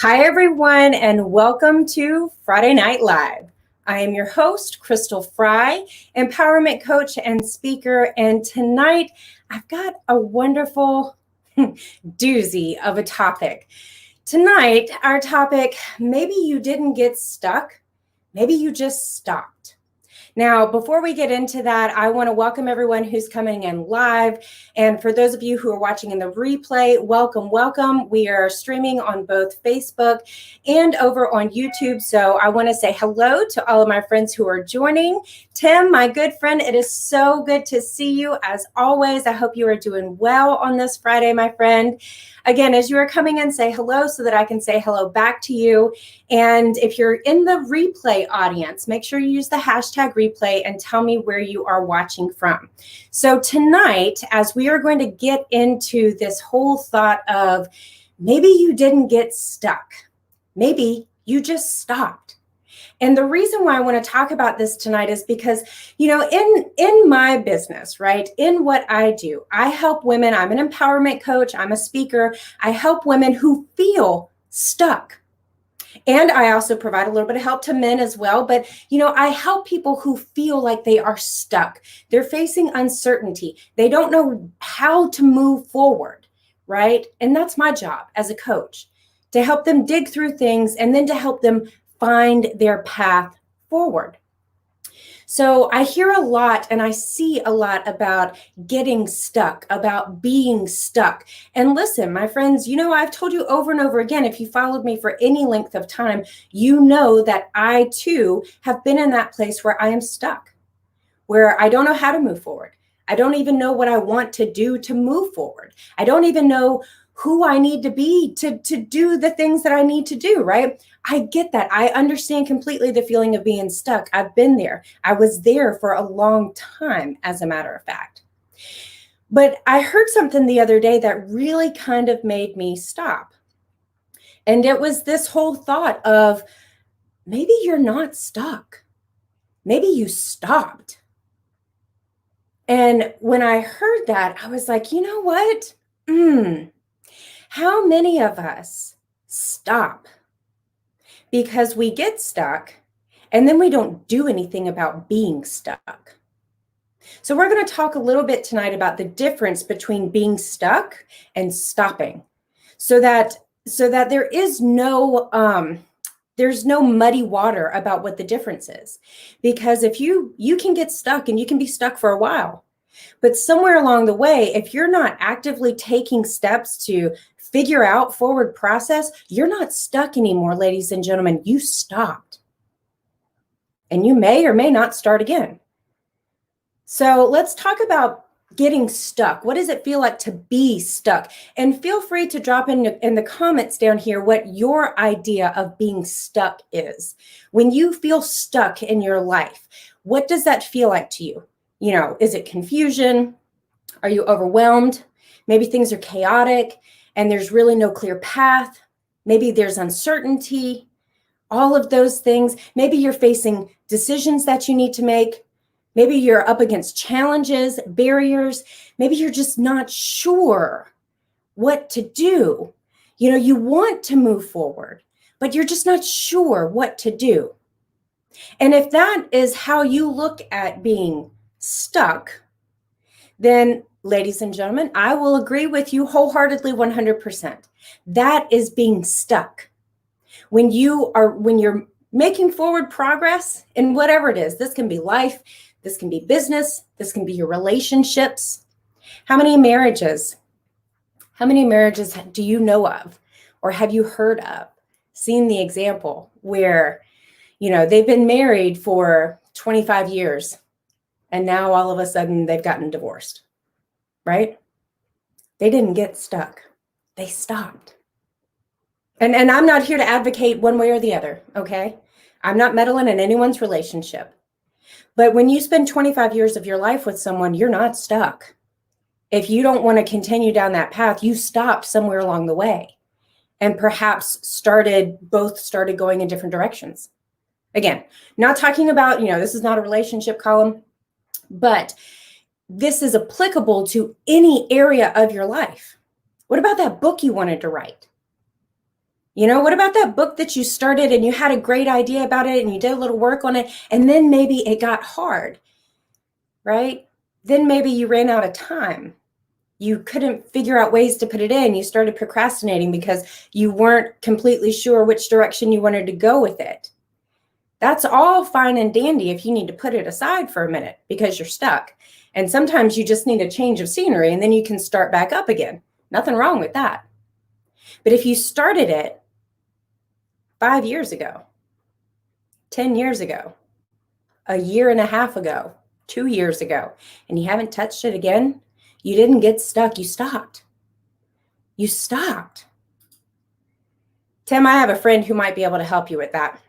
Hi, everyone, and welcome to Friday Night Live. I am your host, Crystal Fry, empowerment coach and speaker. And tonight, I've got a wonderful doozy of a topic. Tonight, our topic, maybe you didn't get stuck, maybe you just stopped. Now, before we get into that, I want to welcome everyone who's coming in live. And for those of you who are watching in the replay, welcome, welcome. We are streaming on both Facebook and over on YouTube. So I want to say hello to all of my friends who are joining. Tim, my good friend, it is so good to see you as always. I hope you are doing well on this Friday, my friend. Again, as you are coming in, say hello so that I can say hello back to you. And if you're in the replay audience, make sure you use the hashtag replay and tell me where you are watching from. So tonight, as we are going to get into this whole thought of maybe you didn't get stuck, maybe you just stopped. And the reason why I want to talk about this tonight is because, in my business, right, in what I do, I help women. I'm an empowerment coach. I'm a speaker. I help women who feel stuck. And I also provide a little bit of help to men as well. But, I help people who feel like they are stuck. They're facing uncertainty. They don't know how to move forward, right? And that's my job as a coach, to help them dig through things and then to help them find their path forward. So I hear a lot and I see a lot about getting stuck, about being stuck. And listen, my friends, I've told you over and over again, if you followed me for any length of time, you know that I too have been in that place where I am stuck, where I don't know how to move forward. I don't even know what I want to do to move forward. I don't even know who I need to be to do the things that I need to do, right? I get that. I understand completely the feeling of being stuck. I've been there. I was there for a long time, as a matter of fact. But I heard something the other day that really kind of made me stop. And it was this whole thought of maybe you're not stuck. Maybe you stopped. And when I heard that, I was like, you know what? How many of us stop because we get stuck and then we don't do anything about being stuck? So we're going to talk a little bit tonight about the difference between being stuck and stopping, so that there is there's no muddy water about what the difference is. Because if you can get stuck and you can be stuck for a while, but somewhere along the way, if you're not actively taking steps to figure out forward process, you're not stuck anymore, ladies and gentlemen. You stopped. And you may or may not start again. So let's talk about getting stuck. What does it feel like to be stuck? And feel free to drop in the comments down here what your idea of being stuck is. When you feel stuck in your life, what does that feel like to you? Is it confusion? Are you overwhelmed? Maybe things are chaotic and there's really no clear path. Maybe there's uncertainty, all of those things. Maybe you're facing decisions that you need to make. Maybe you're up against challenges, barriers. Maybe you're just not sure what to do. You want to move forward, but you're just not sure what to do. And if that is how you look at being stuck, then, ladies and gentlemen, I will agree with you wholeheartedly 100%. That is being stuck. When you're making forward progress in whatever it is, this can be life, this can be business, this can be your relationships. How many marriages do you know of, or have you heard of, seen the example where, they've been married for 25 years and now all of a sudden they've gotten divorced, right? They didn't get stuck. They stopped. And I'm not here to advocate one way or the other, okay? I'm not meddling in anyone's relationship. But when you spend 25 years of your life with someone, you're not stuck. If you don't want to continue down that path, you stopped somewhere along the way and perhaps both started going in different directions. Again, not talking about, this is not a relationship column, but this is applicable to any area of your life. What about that book you wanted to write? What about that book that you started and you had a great idea about it and you did a little work on it, and then maybe it got hard, right? Then maybe you ran out of time. You couldn't figure out ways to put it in. You started procrastinating because you weren't completely sure which direction you wanted to go with it. That's all fine and dandy if you need to put it aside for a minute because you're stuck. And sometimes you just need a change of scenery and then you can start back up again. Nothing wrong with that. But if you started it 5 years ago, 10 years ago, a year and a half ago, 2 years ago, and you haven't touched it again, you didn't get stuck. You stopped. You stopped. Tim, I have a friend who might be able to help you with that.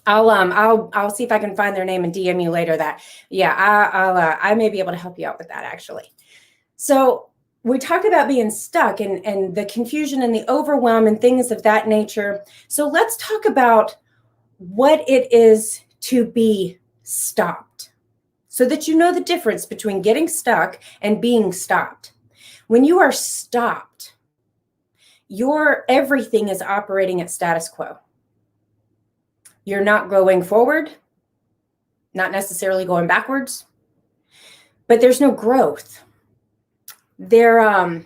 I'll see if I can find their name and DM you later. I may be able to help you out with that actually. So we talked about being stuck and the confusion and the overwhelm and things of that nature. So let's talk about what it is to be stopped so that you know the difference between getting stuck and being stopped. When you are stopped, your everything is operating at status quo. You're not going forward, not necessarily going backwards, but there's no growth. They're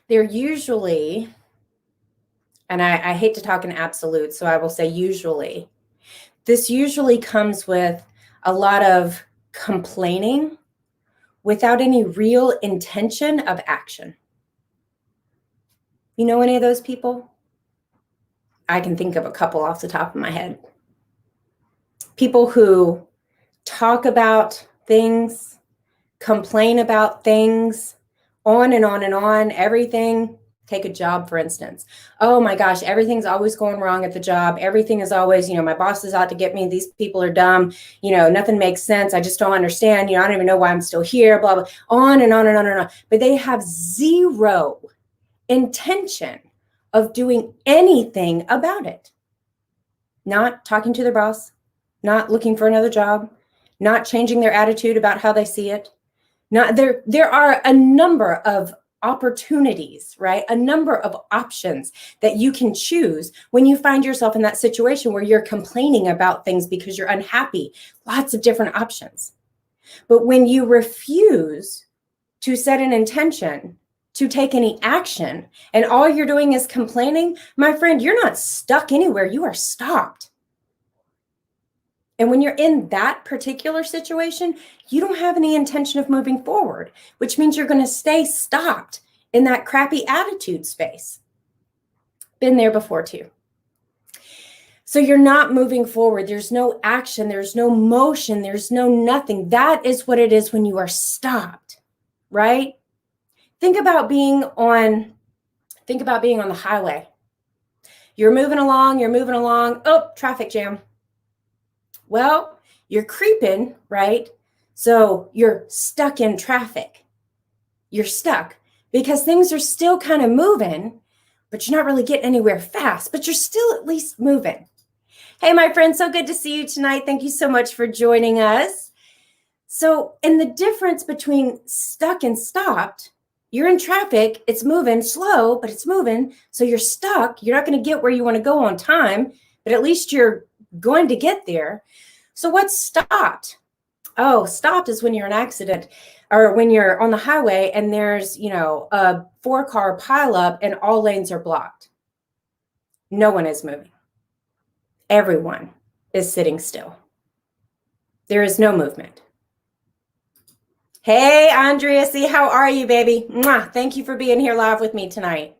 usually, and I hate to talk in absolutes, so I will say usually, this usually comes with a lot of complaining without any real intention of action. You know any of those people? I can think of a couple off the top of my head. People who talk about things, complain about things, on and on and on, everything. Take a job, for instance. Oh my gosh, everything's always going wrong at the job. Everything is always, my boss is out to get me. These people are dumb. Nothing makes sense. I just don't understand. I don't even know why I'm still here, blah, blah, on and on and on and on. But they have zero intention of doing anything about it. Not talking to their boss, not looking for another job, not changing their attitude about how they see it. There are a number of opportunities, right? A number of options that you can choose when you find yourself in that situation where you're complaining about things because you're unhappy. Lots of different options. But when you refuse to set an intention to take any action and all you're doing is complaining, my friend, you're not stuck anywhere. You are stopped. And when you're in that particular situation, you don't have any intention of moving forward, which means you're going to stay stopped in that crappy attitude space. Been there before too. So you're not moving forward. There's no action. There's no motion. There's no nothing. That is what it is when you are stopped, right? Think about being on the highway. You're moving along. Oh, traffic jam. Well, you're creeping, right? So you're stuck in traffic. You're stuck because things are still kind of moving, but you're not really getting anywhere fast, but you're still at least moving. Hey, my friend, so good to see you tonight. Thank you so much for joining us. So, and the difference between stuck and stopped, you're in traffic, it's moving slow, but it's moving. So you're stuck. You're not going to get where you want to go on time, but at least you're going to get there. So what's stopped? Oh, stopped is when you're in an accident or when you're on the highway and there's, a 4-car pileup and all lanes are blocked. No one is moving. Everyone is sitting still. There is no movement. Hey, Andrea, see, how are you, baby? Mwah. Thank you for being here live with me tonight.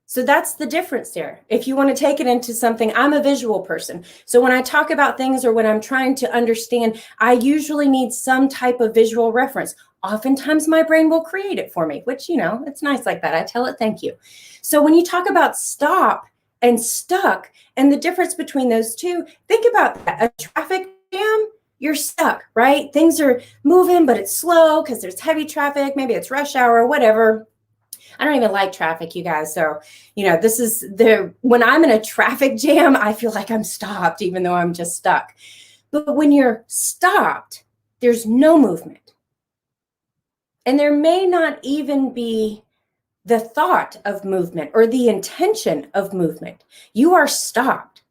So that's the difference there. If you want to take it into something, I'm a visual person. So when I talk about things or when I'm trying to understand, I usually need some type of visual reference. Oftentimes my brain will create it for me, which, it's nice like that. I tell it thank you. So when you talk about stop and stuck and the difference between those two, think about that. A traffic jam, you're stuck, right? Things are moving, but it's slow because there's heavy traffic. Maybe it's rush hour, whatever. I don't even like traffic, you guys. So, when I'm in a traffic jam, I feel like I'm stopped, even though I'm just stuck. But when you're stopped, there's no movement. And there may not even be the thought of movement or the intention of movement, you are stopped.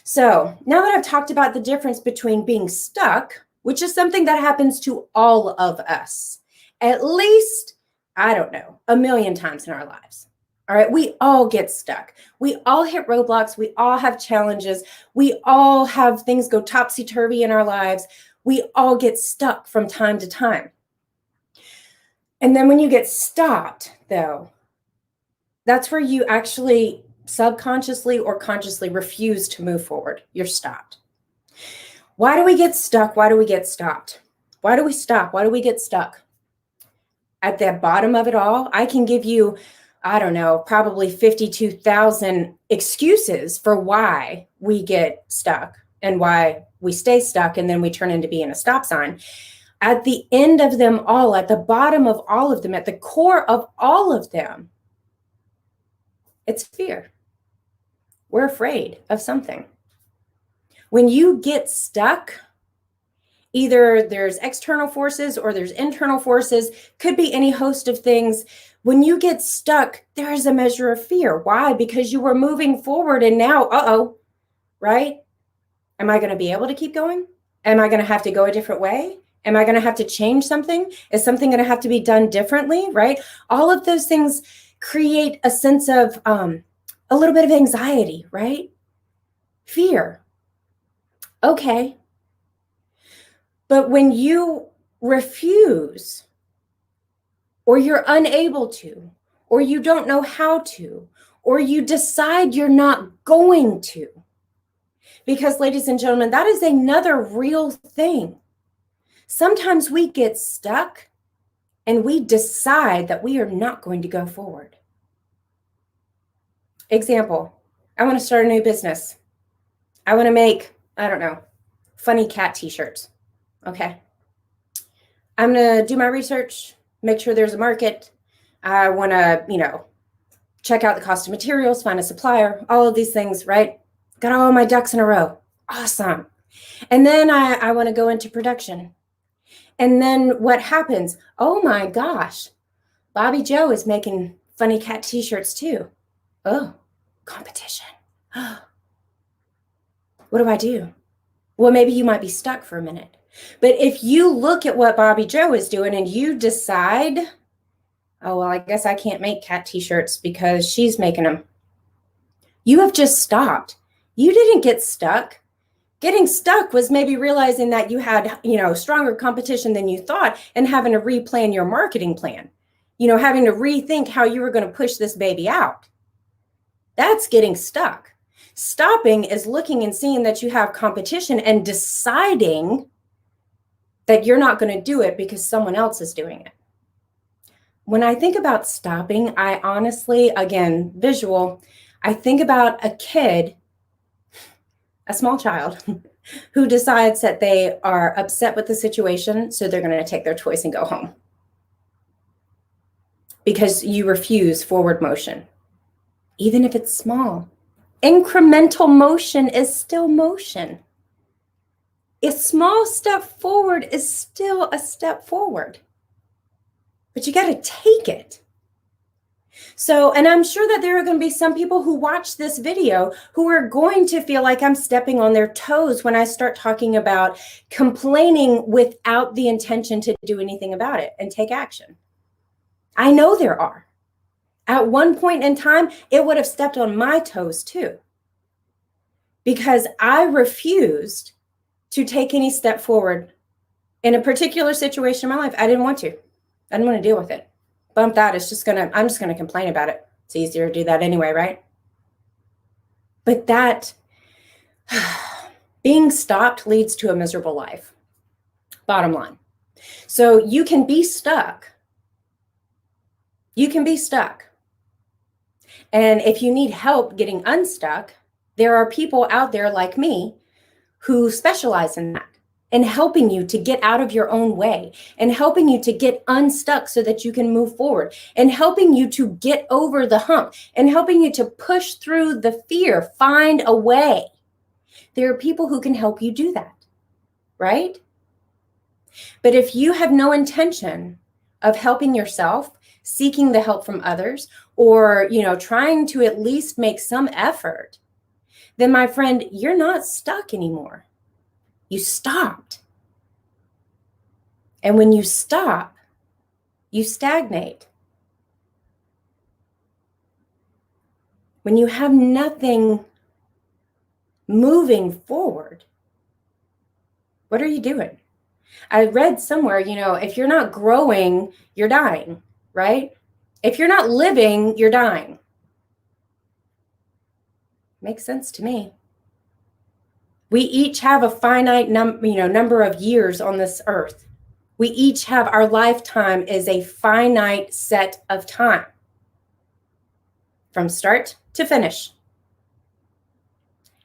So now that I've talked about the difference between being stuck, which is something that happens to all of us, at least, I don't know, 1,000,000 times in our lives. All right, we all get stuck. We all hit roadblocks. We all have challenges. We all have things go topsy-turvy in our lives. We all get stuck from time to time. And then when you get stopped, though, that's where you actually subconsciously or consciously refuse to move forward. You're stopped. Why do we get stuck? Why do we get stopped? Why do we stop? Why do we get stuck? At the bottom of it all, I can give you, I don't know, probably 52,000 excuses for why we get stuck and why we stay stuck and then we turn into being a stop sign. At the end of them all, at the bottom of all of them, at the core of all of them, it's fear. We're afraid of something. When you get stuck, either there's external forces or there's internal forces, could be any host of things. When you get stuck, there is a measure of fear. Why? Because you were moving forward and now, right? Am I going to be able to keep going? Am I going to have to go a different way? Am I going to have to change something? Is something going to have to be done differently, right? All of those things create a sense of a little bit of anxiety, right? Fear. Okay. But when you refuse, or you're unable to, or you don't know how to, or you decide you're not going to, because ladies and gentlemen, that is another real thing. Sometimes we get stuck and we decide that we are not going to go forward. Example, I want to start a new business. I want to make, I don't know, funny cat t-shirts. Okay. I'm going to do my research, make sure there's a market. I want to, check out the cost of materials, find a supplier, all of these things, right? Got all my ducks in a row. Awesome. And then I want to go into production. And then what happens? Oh my gosh, Bobby Joe is making funny cat t-shirts too. Oh, competition. What do I do? Well, maybe you might be stuck for a minute. But if you look at what Bobby Joe is doing and you decide, oh, well, I guess I can't make cat t-shirts because she's making them. You have just stopped. You didn't get stuck. Getting stuck was maybe realizing that you had, stronger competition than you thought and having to replan your marketing plan, having to rethink how you were going to push this baby out. That's getting stuck. Stopping is looking and seeing that you have competition and deciding that you're not going to do it because someone else is doing it. When I think about stopping, I honestly, again, visual, I think about a kid, a small child, who decides that they are upset with the situation, so they're going to take their toys and go home. Because you refuse forward motion, even if it's small. Incremental motion is still motion. A small step forward is still a step forward, but you got to take it. So, and I'm sure that there are going to be some people who watch this video who are going to feel like I'm stepping on their toes when I start talking about complaining without the intention to do anything about it and take action. I know there are. At one point in time, it would have stepped on my toes too, because I refused to take any step forward in a particular situation in my life. I didn't want to. I didn't want to deal with it. Bump that. I'm just gonna complain about it. It's easier to do that anyway, right? But that being stopped leads to a miserable life. Bottom line. So you can be stuck. You can be stuck. And if you need help getting unstuck, there are people out there like me who specialize in that and helping you to get out of your own way and helping you to get unstuck so that you can move forward and helping you to get over the hump and helping you to push through the fear, find a way. There are people who can help you do that, right? But if you have no intention of helping yourself, seeking the help from others, or, trying to at least make some effort, then my friend, you're not stuck anymore. You stopped. And when you stop, you stagnate. When you have nothing moving forward, what are you doing? I read somewhere, if you're not growing, you're dying, right? If you're not living, you're dying. Makes sense to me. We each have a finite number of years on this earth. We each have, our lifetime is a finite set of time from start to finish.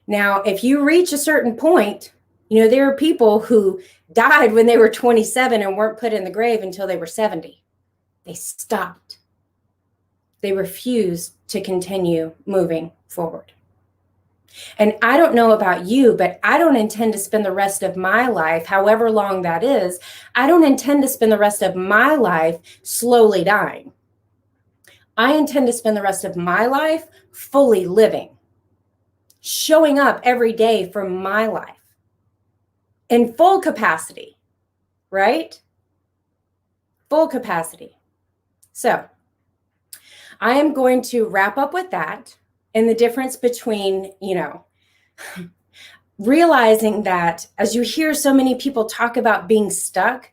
Now, if you reach a certain point, there are people who died when they were 27 and weren't put in the grave until they were 70. They stopped. They refused to continue moving forward. And I don't know about you, but I don't intend to spend the rest of my life, however long that is, I don't intend to spend the rest of my life slowly dying. I intend to spend the rest of my life fully living, showing up every day for my life in full capacity, right? Full capacity. So I am going to wrap up with that. And the difference between, realizing that as you hear so many people talk about being stuck,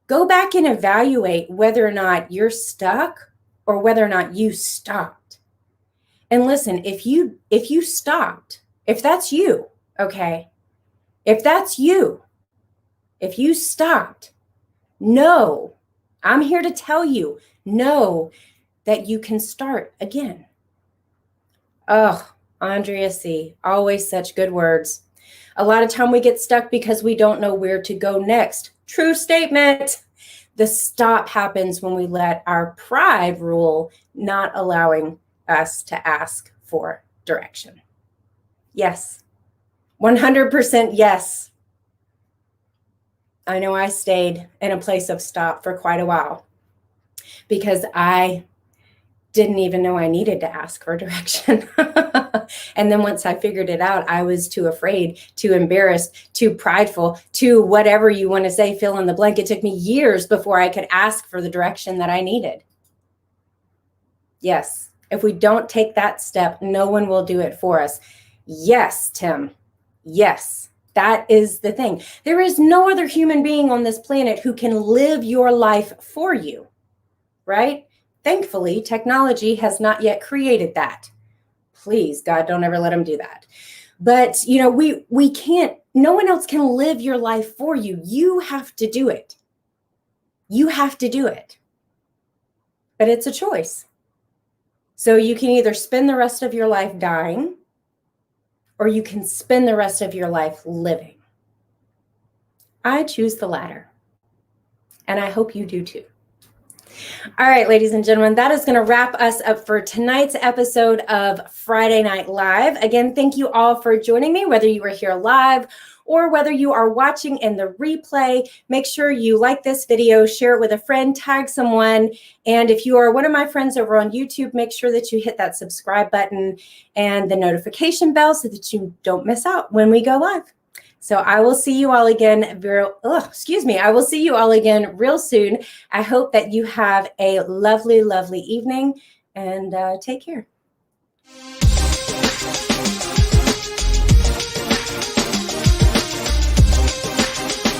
go back and evaluate whether or not you're stuck or whether or not you stopped. And listen, if you stopped, if that's you, okay, if that's you, if you stopped, know, I'm here to tell you, know that you can start again. Oh, Andrea C., always such good words. A lot of time we get stuck because we don't know where to go next. True statement. The stop happens when we let our pride rule, not allowing us to ask for direction. Yes, 100% yes. I know I stayed in a place of stop for quite a while because I didn't even know I needed to ask for direction. And then once I figured it out, I was too afraid, too embarrassed, too prideful, too whatever you want to say, fill in the blank. It took me years before I could ask for the direction that I needed. Yes, if we don't take that step, no one will do it for us. Yes, Tim. Yes, that is the thing. There is no other human being on this planet who can live your life for you, right? Thankfully, technology has not yet created that. Please, God, don't ever let them do that. But, we can't, no one else can live your life for you. You have to do it. You have to do it. But it's a choice. So you can either spend the rest of your life dying, or you can spend the rest of your life living. I choose the latter. And I hope you do too. All right, ladies and gentlemen, that is going to wrap us up for tonight's episode of Friday Night Live. Again, thank you all for joining me, whether you were here live or whether you are watching in the replay. Make sure you like this video, share it with a friend, tag someone. And if you are one of my friends over on YouTube, make sure that you hit that subscribe button and the notification bell so that you don't miss out when we go live. So I will see you all again. I will see you all again real soon. I hope that you have a lovely, lovely evening and take care.